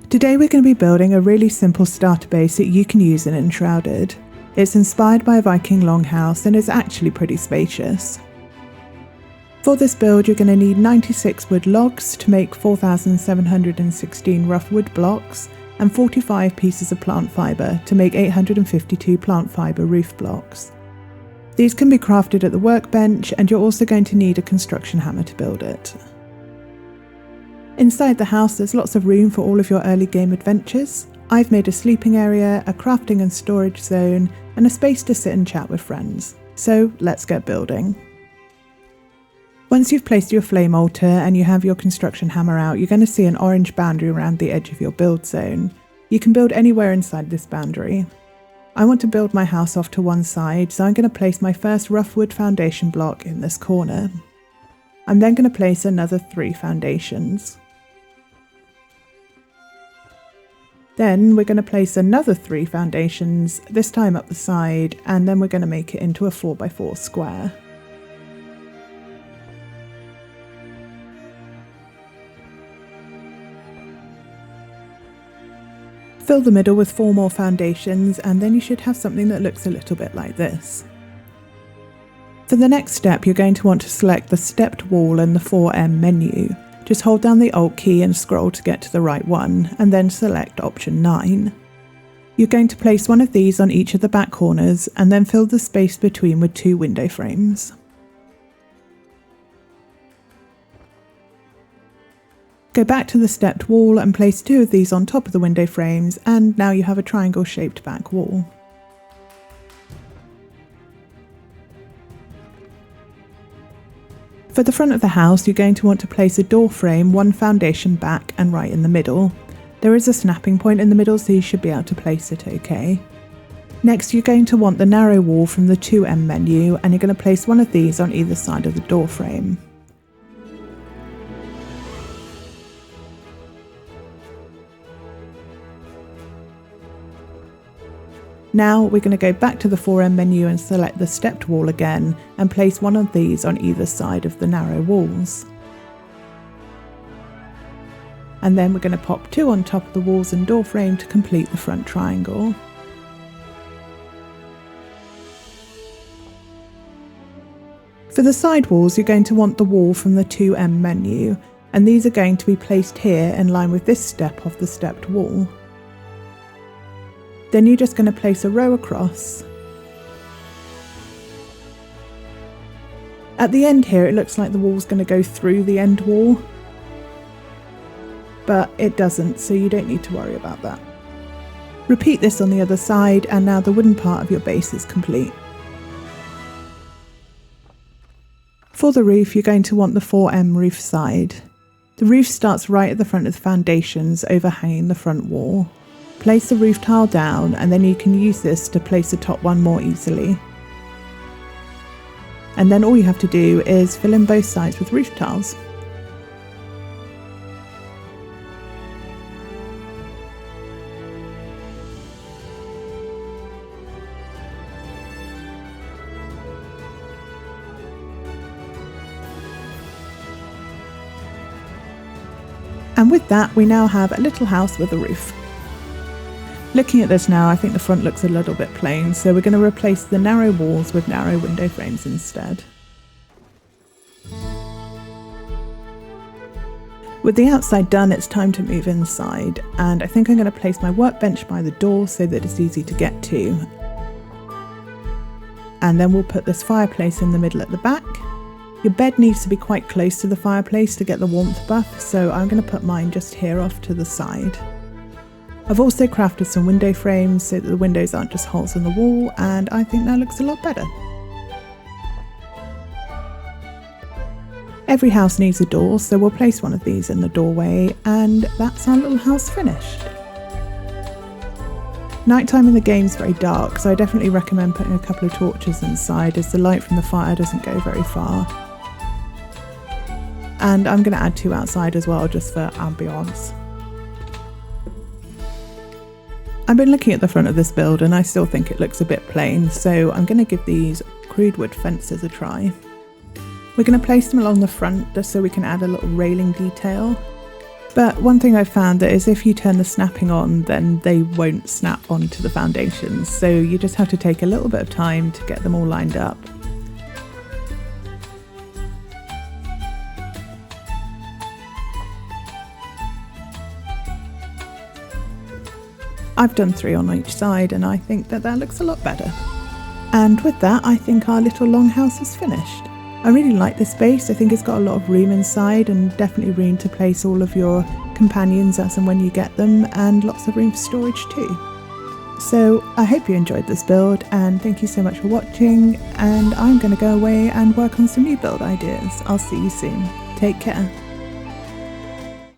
Today we're going to be building a really simple starter base that you can use in Enshrouded. It's inspired by a Viking Longhouse and is actually pretty spacious. For this build you're going to need 96 wood logs to make 4,716 rough wood blocks and 45 pieces of plant fibre to make 852 plant fibre roof blocks. These can be crafted at the workbench, and you're also going to need a construction hammer to build it. Inside the house there's lots of room for all of your early game adventures. I've made a sleeping area, a crafting and storage zone, and a space to sit and chat with friends. So let's get building. Once you've placed your flame altar and you have your construction hammer out, you're going to see an orange boundary around the edge of your build zone. You can build anywhere inside this boundary. I want to build my house off to one side, so I'm going to place my first rough wood foundation block in this corner. I'm then going to place another 3 foundations. Then we're going to place another 3 foundations, this time up the side, and then we're going to make it into a 4x4 square. Fill the middle with 4 more foundations, and then you should have something that looks a little bit like this. For the next step, you're going to want to select the stepped wall in the 4M menu. Just hold down the Alt key and scroll to get to the right one, and then select option 9. You're going to place one of these on each of the back corners, and then fill the space between with 2 window frames. Go back to the stepped wall and place 2 of these on top of the window frames, and now you have a triangle shaped back wall. For the front of the house, you're going to want to place a door frame 1 foundation back and right in the middle. There is a snapping point in the middle, so you should be able to place it okay. Next, you're going to want the narrow wall from the 2M menu, and you're going to place one of these on either side of the door frame. Now we're going to go back to the 4M menu and select the stepped wall again and place one of these on either side of the narrow walls. And then we're going to pop 2 on top of the walls and door frame to complete the front triangle. For the side walls, you're going to want the wall from the 2M menu, and these are going to be placed here in line with this step of the stepped wall. Then you're just going to place a row across. At the end here it looks like the wall's going to go through the end wall, but it doesn't, so you don't need to worry about that. Repeat this on the other side, and now the wooden part of your base is complete. For the roof, you're going to want the 4M roof side. The roof starts right at the front of the foundations, overhanging the front wall. Place the roof tile down, and then you can use this to place the top one more easily. And then all you have to do is fill in both sides with roof tiles. And with that, we now have a little house with a roof. Looking at this now, I think the front looks a little bit plain, so we're going to replace the narrow walls with narrow window frames instead. With the outside done, it's time to move inside, and I think I'm going to place my workbench by the door so that it's easy to get to. And then we'll put this fireplace in the middle at the back. Your bed needs to be quite close to the fireplace to get the warmth buff, so I'm going to put mine just here off to the side. I've also crafted some window frames so that the windows aren't just holes in the wall, and I think that looks a lot better. Every house needs a door, so we'll place one of these in the doorway, and that's our little house finished. Nighttime in the game is very dark, so I definitely recommend putting a couple of torches inside as the light from the fire doesn't go very far. And I'm going to add 2 outside as well, just for ambiance. I've been looking at the front of this build and I still think it looks a bit plain, so I'm going to give these crude wood fences a try. We're going to place them along the front just so we can add a little railing detail. But one thing I've found that is if you turn the snapping on, then they won't snap onto the foundations. So you just have to take a little bit of time to get them all lined up. I've done 3 on each side and I think that looks a lot better. And with that, I think our little longhouse is finished. I really like this space. I think it's got a lot of room inside and definitely room to place all of your companions as and when you get them, and lots of room for storage too. So I hope you enjoyed this build and thank you so much for watching, and I'm going to go away and work on some new build ideas. I'll see you soon. Take care.